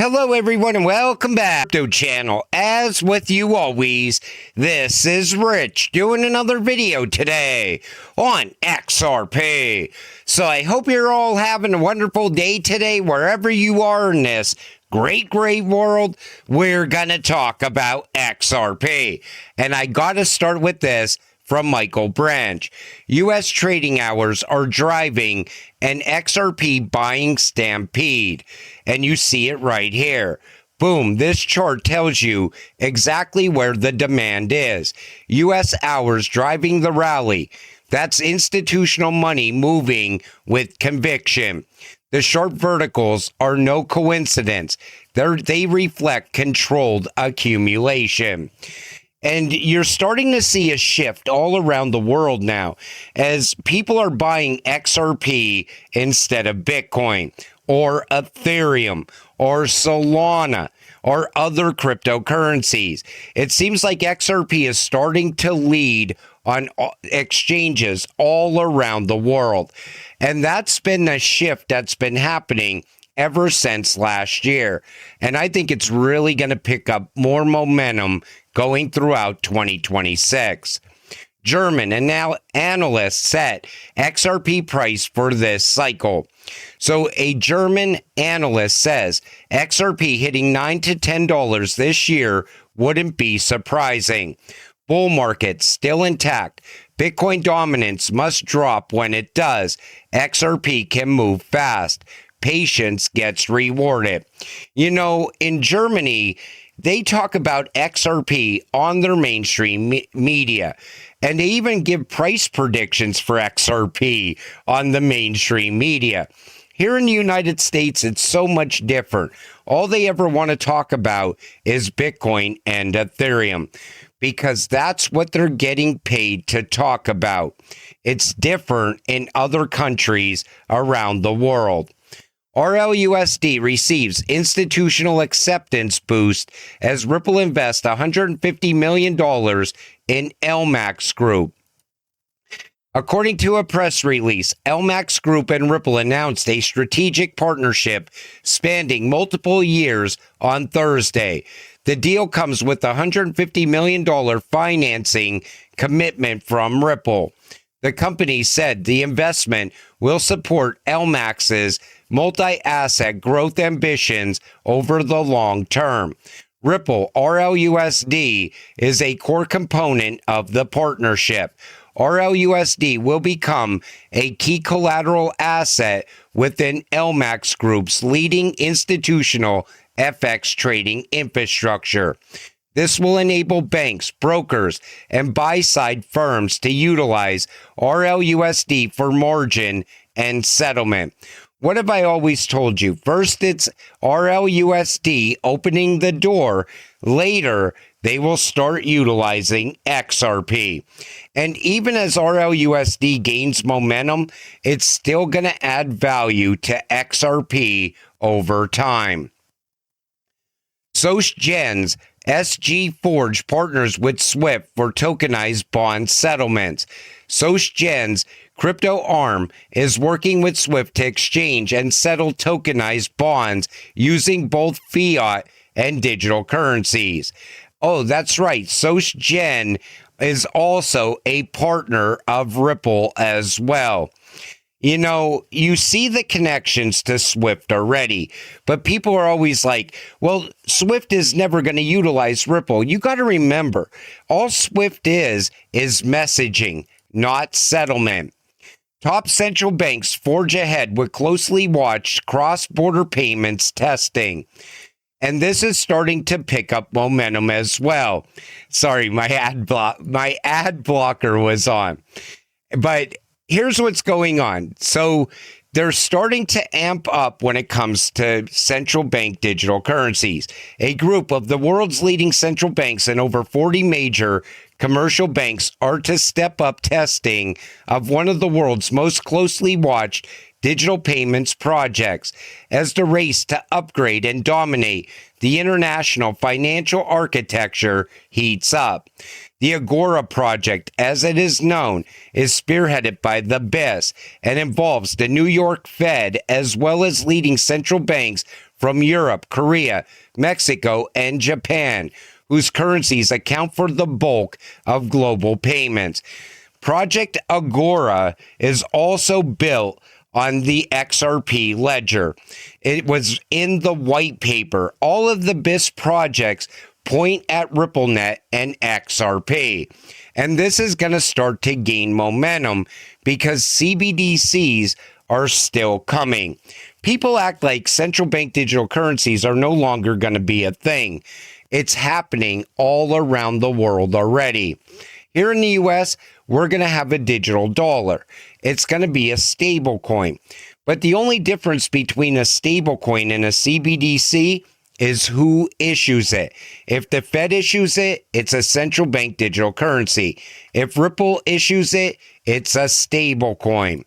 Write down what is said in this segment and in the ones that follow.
Hello everyone and welcome back to the channel. As with you always, this is Rich doing another video today on XRP. So I hope you're all having a wonderful day today wherever you are in this great world. We're gonna talk about XRP. And I gotta start with this from Michael Branch. U.S. trading hours are driving an XRP buying stampede. And you see it right here. Boom, this chart tells you exactly where the demand is. U.S. hours driving the rally. That's institutional money moving with conviction. The sharp verticals are no coincidence. They reflect controlled accumulation. And you're starting to see a shift all around the world now as people are buying XRP instead of Bitcoin or Ethereum or Solana or other cryptocurrencies. It seems like XRP is starting to lead on exchanges all around the world. And that's been a shift that's been happening ever since last year. And I think it's really going to pick up more momentum going throughout 2026. German analysts set XRP price for this cycle. So a German analyst says XRP hitting $9 to $10 this year wouldn't be surprising. Bull market still intact. Bitcoin dominance must drop. When it does, XRP can move fast. Patience gets rewarded. You know, in Germany, they talk about XRP on their mainstream media, and they even give price predictions for XRP on the mainstream media. Here in the United States, it's so much different. All they ever want to talk about is Bitcoin and Ethereum, because that's what they're getting paid to talk about. It's different in other countries around the world. RLUSD receives institutional acceptance boost as Ripple invests $150 million in LMAX Group. According to a press release, LMAX Group and Ripple announced a strategic partnership spanning multiple years on Thursday. The deal comes with a $150 million financing commitment from Ripple. The company said the investment will support LMAX's multi-asset growth ambitions over the long term. Ripple, RLUSD, is a core component of the partnership. RLUSD will become a key collateral asset within LMAX Group's leading institutional FX trading infrastructure. This will enable banks, brokers, and buy-side firms to utilize RLUSD for margin and settlement. What have I always told you? First, it's RLUSD opening the door. Later, they will start utilizing XRP. And even as RLUSD gains momentum, it's still going to add value to XRP over time. SocGen's SG Forge partners with SWIFT for tokenized bond settlements. SocGen's crypto arm is working with SWIFT to exchange and settle tokenized bonds using both fiat and digital currencies. Oh, that's right. SocGen is also a partner of Ripple as well. You know, you see the connections to SWIFT already, but people are always like, well, SWIFT is never going to utilize Ripple. You got to remember, all SWIFT is messaging, not settlement. Top central banks forge ahead with closely watched cross-border payments testing. And this is starting to pick up momentum as well. Sorry, my ad blocker was on. But here's what's going on. So they're starting to amp up when it comes to central bank digital currencies. A group of the world's leading central banks and over 40 major commercial banks are to step up testing of one of the world's most closely watched digital payments projects as the race to upgrade and dominate the international financial architecture heats up. The Agora project, as it is known, is spearheaded by the BIS and involves the New York Fed as well as leading central banks from Europe, Korea, Mexico, and Japan, whose currencies account for the bulk of global payments. Project Agora is also built on the XRP ledger. It was in the white paper. All of the BIS projects point at RippleNet and XRP. And this is going to start to gain momentum because CBDCs are still coming. People act like central bank digital currencies are no longer going to be a thing. It's happening all around the world already. Here in the US, we're going to have a digital dollar. It's going to be a stable coin. But the only difference between a stable coin and a CBDC is who issues it. If the Fed issues it, it's a central bank digital currency. If Ripple issues it, it's a stable coin.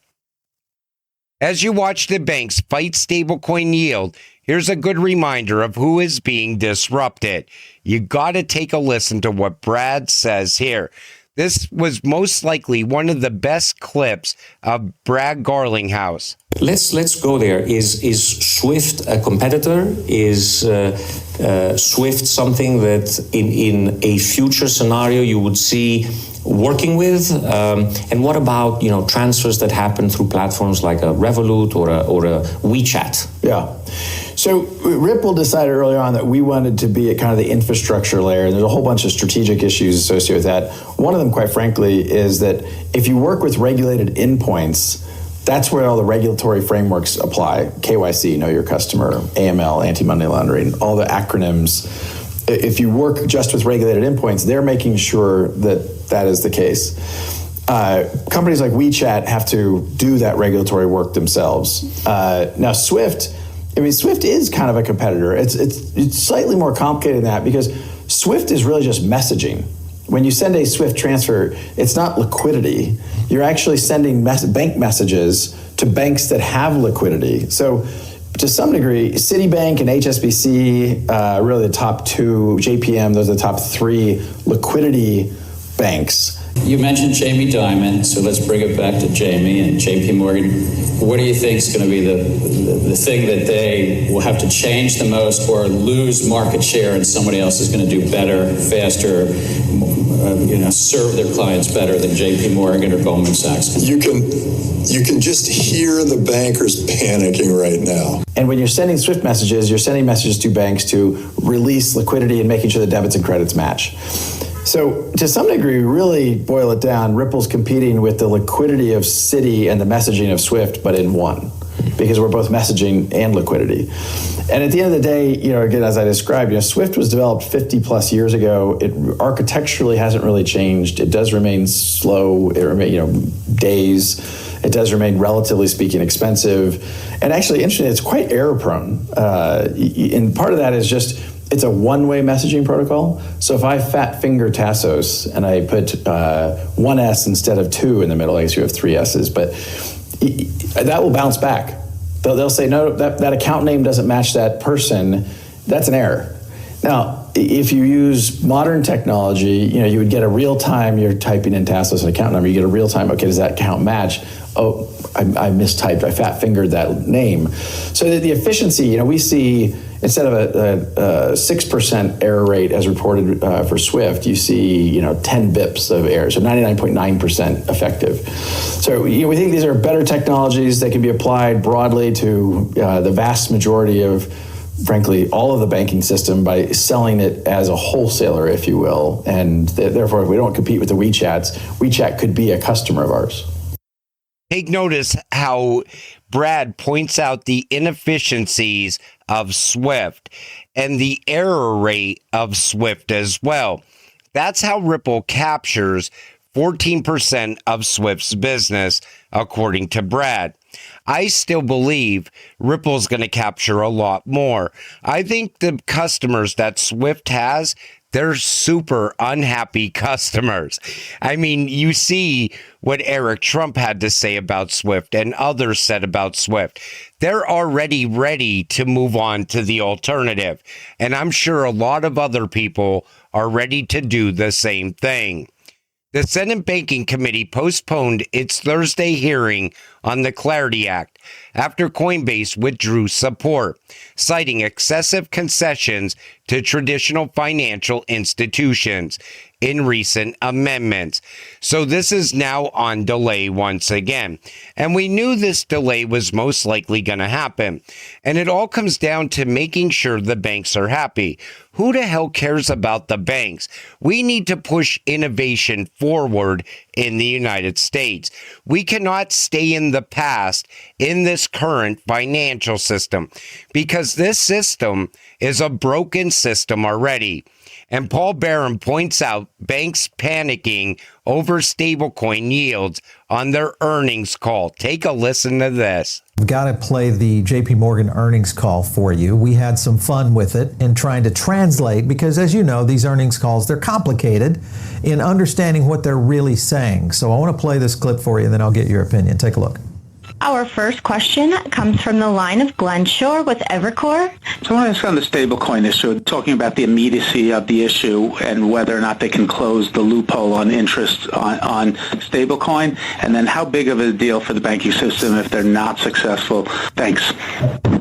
As you watch the banks fight stablecoin yield, here's a good reminder of who is being disrupted. You got to take a listen to what Brad says here. This was most likely one of the best clips of Brad Garlinghouse. Let's go there. Is Swift a competitor? Is Swift something that in a future scenario you would see working with? And what about transfers that happen through platforms like a Revolut or a WeChat? Yeah. So Ripple decided earlier on that we wanted to be at kind of the infrastructure layer, and there's a whole bunch of strategic issues associated with that. One of them, quite frankly, is that if you work with regulated endpoints, that's where all the regulatory frameworks apply. KYC, know your customer, AML, anti-money laundering, all the acronyms. If you work just with regulated endpoints, they're making sure that that is the case. Companies like WeChat have to do that regulatory work themselves. Now, Swift is kind of a competitor. It's slightly more complicated than that because Swift is really just messaging. When you send a Swift transfer, it's not liquidity. You're actually sending bank messages to banks that have liquidity. So to some degree, Citibank and HSBC, really the top two, JPM, those are the top three liquidity banks. You mentioned Jamie Dimon, so let's bring it back to Jamie and JP Morgan. What do you think is going to be the thing that they will have to change the most or lose market share and somebody else is going to do better, faster, serve their clients better than JP Morgan or Goldman Sachs? You can just hear the bankers panicking right now. And when you're sending Swift messages, you're sending messages to banks to release liquidity and making sure the debits and credits match. So to some degree, really boil it down, Ripple's competing with the liquidity of Citi and the messaging of Swift, but in one, because we're both messaging and liquidity. And at the end of the day, again, as I described, Swift was developed 50 plus years ago. It architecturally hasn't really changed. It does remain slow. It remains, days. It does remain, relatively speaking, expensive. And actually, interestingly, it's quite error prone. And part of that is just, it's a one-way messaging protocol. So if I fat finger Tassos and I put one S instead of two in the middle, I guess you have three S's, but that will bounce back. They'll say, no, that account name doesn't match that person. That's an error. Now, if you use modern technology, you would get a real time, you're typing in Tassos an account number, you get a real time, okay, does that account match? Oh, I mistyped, I fat fingered that name. So the efficiency, we see, instead of a 6% error rate as reported for Swift, you see 10 bips of error, so 99.9% effective. So we think these are better technologies that can be applied broadly to the vast majority of, frankly, all of the banking system by selling it as a wholesaler, if you will. And therefore, if we don't compete with the WeChats, WeChat could be a customer of ours. Take notice how Brad points out the inefficiencies of Swift and the error rate of Swift as well. That's how Ripple captures 14% of Swift's business, according to Brad. I still believe Ripple's going to capture a lot more. I think the customers that Swift has, they're super unhappy customers. I mean, you see what Eric Trump had to say about Swift and others said about Swift. They're already ready to move on to the alternative. And I'm sure a lot of other people are ready to do the same thing. The Senate Banking Committee postponed its Thursday hearing on the Clarity Act after Coinbase withdrew support, citing excessive concessions to traditional financial institutions in recent amendments. So this is now on delay once again. And we knew this delay was most likely going to happen. And it all comes down to making sure the banks are happy. Who the hell cares about the banks? We need to push innovation forward in the United States. We cannot stay in the past in this current financial system because this system is a broken system already. And Paul Barron points out banks panicking over stablecoin yields on their earnings call. Take a listen to this. I've got to play the JP Morgan earnings call for you. We had some fun with it in trying to translate because, as you know, these earnings calls, they're complicated in understanding what they're really saying. So I want to play this clip for you, and then I'll get your opinion. Take a look. Our first question comes from the line of Glenn Schorr with Evercore. So I want to ask on the stablecoin issue, talking about the immediacy of the issue and whether or not they can close the loophole on interest on stablecoin, and then how big of a deal for the banking system if they're not successful. Thanks.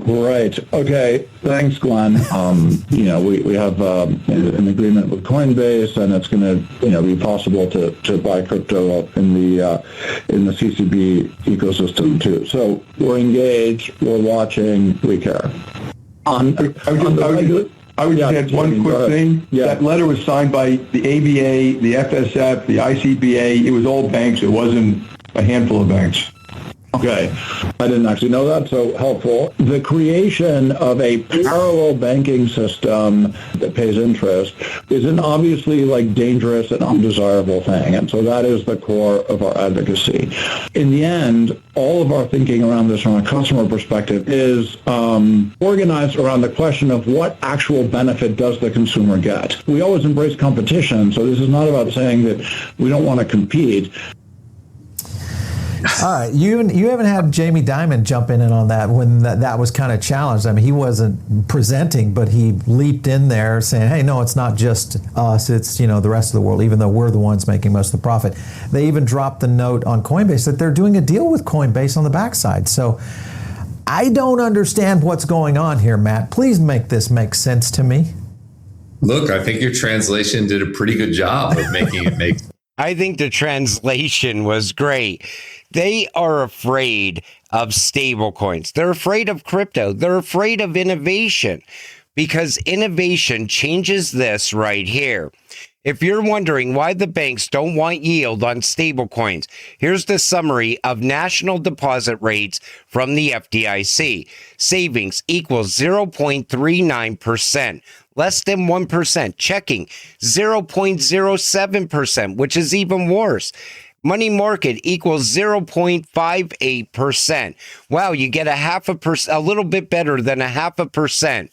Right. Okay. Thanks, Glenn. We have an agreement with Coinbase, and it's going to be possible to buy crypto in the CCB ecosystem too. So we're engaged. We're watching. We care. I would just add one quick thing. Yeah. That letter was signed by the ABA, the FSF, the ICBA. It was all banks. It wasn't a handful of banks. Okay. I didn't actually know that, so helpful. The creation of a parallel banking system that pays interest is an obviously dangerous and undesirable thing, and so that is the core of our advocacy. In the end, all of our thinking around this from a customer perspective is organized around the question of what actual benefit does the consumer get. We always embrace competition, so this is not about saying that we don't want to compete. All right, you haven't had Jamie Dimon jump in on that when that was kind of challenged. I mean, he wasn't presenting, but he leaped in there saying, hey, no, it's not just us, it's the rest of the world, even though we're the ones making most of the profit. They even dropped the note on Coinbase that they're doing a deal with Coinbase on the backside. So I don't understand what's going on here, Matt. Please make this make sense to me. Look, I think your translation did a pretty good job of making it make sense. I think the translation was great. They are afraid of stablecoins. They're afraid of crypto. They're afraid of innovation because innovation changes this right here. If you're wondering why the banks don't want yield on stablecoins, here's the summary of national deposit rates from the FDIC. Savings equals 0.39%. Less than 1%. Checking, 0.07%, which is even worse. Money market equals 0.58%. Wow, you get a little bit better than 0.5%.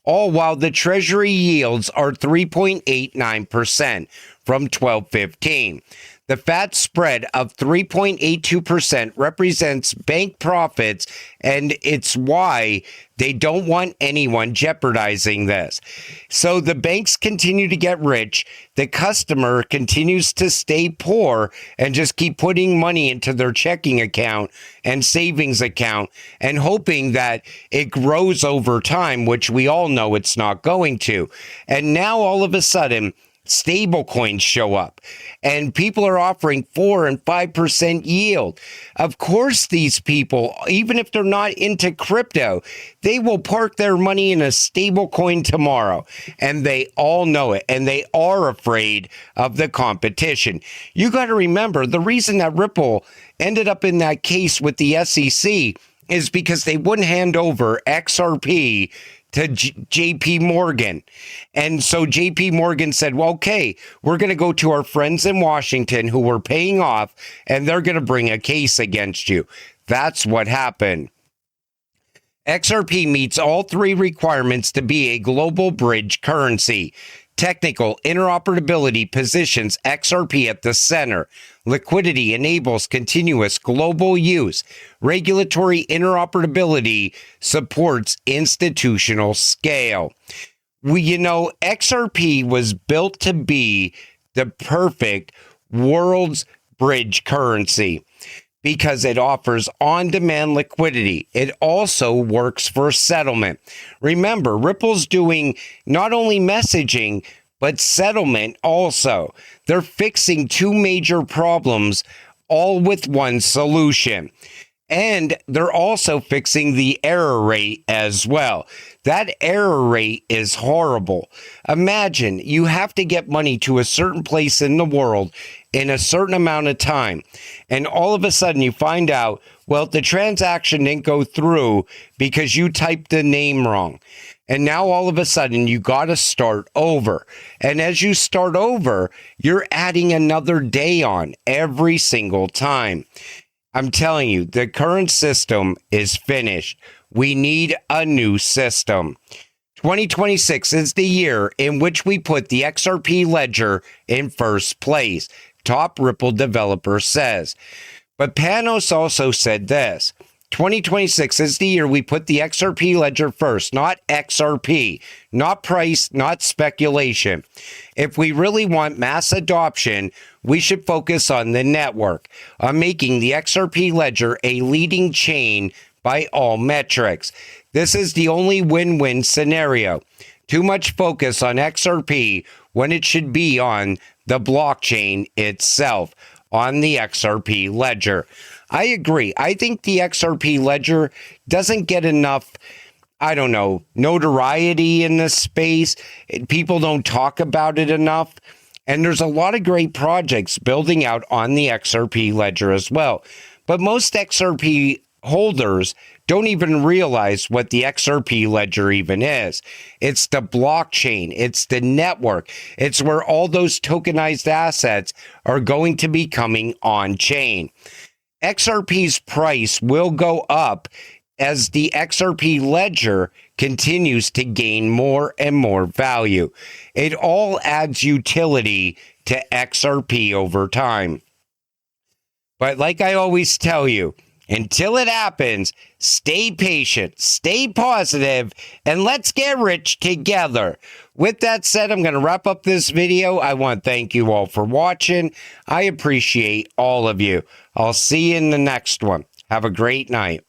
All while the Treasury yields are 3.89% from 12/15. The fat spread of 3.82% represents bank profits, and it's why they don't want anyone jeopardizing this. So the banks continue to get rich, the customer continues to stay poor and just keep putting money into their checking account and savings account and hoping that it grows over time, which we all know it's not going to. And now all of a sudden, stable coins show up and people are offering 4 and 5% yield. Of course, these people, even if they're not into crypto, they will park their money in a stable coin tomorrow, and they all know it, and they are afraid of the competition. You got to remember, the reason that Ripple ended up in that case with the SEC is because they wouldn't hand over XRP to JP Morgan. And so JP Morgan said, well, okay, we're going to go to our friends in Washington who we're paying off, and they're going to bring a case against you. That's what happened. XRP meets all 3 requirements to be a global bridge currency. Technical interoperability positions XRP at the center. Liquidity enables continuous global use. Regulatory interoperability supports institutional scale. XRP was built to be the perfect world's bridge currency because it offers on-demand liquidity. It also works for settlement. Remember, Ripple's doing not only messaging, but settlement also. They're fixing two major problems all with one solution. And they're also fixing the error rate as well. That error rate is horrible. Imagine you have to get money to a certain place in the world in a certain amount of time. And all of a sudden you find out, well, the transaction didn't go through because you typed the name wrong. And now all of a sudden you got to start over. And as you start over, you're adding another day on every single time. I'm telling you, the current system is finished. We need a new system. 2026 is the year in which we put the XRP ledger in first place, top Ripple developer says. But Panos also said this: 2026 is the year we put the XRP ledger first, not XRP, not price, not speculation. If we really want mass adoption, we should focus on the network, on making the XRP ledger a leading chain by all metrics. This is the only win-win scenario. Too much focus on XRP when it should be on the blockchain itself, on the XRP ledger. I agree. I think the XRP ledger doesn't get enough, notoriety in this space. People don't talk about it enough. And there's a lot of great projects building out on the XRP ledger as well. But most XRP holders don't even realize what the XRP ledger even is. It's the blockchain. It's the network. It's where all those tokenized assets are going to be coming on chain. XRP's price will go up as the XRP ledger continues to gain more and more value. It all adds utility to XRP over time. But like I always tell you, until it happens, stay patient, stay positive, and let's get rich together. With that said, I'm going to wrap up this video. I want to thank you all for watching. I appreciate all of you. I'll see you in the next one. Have a great night.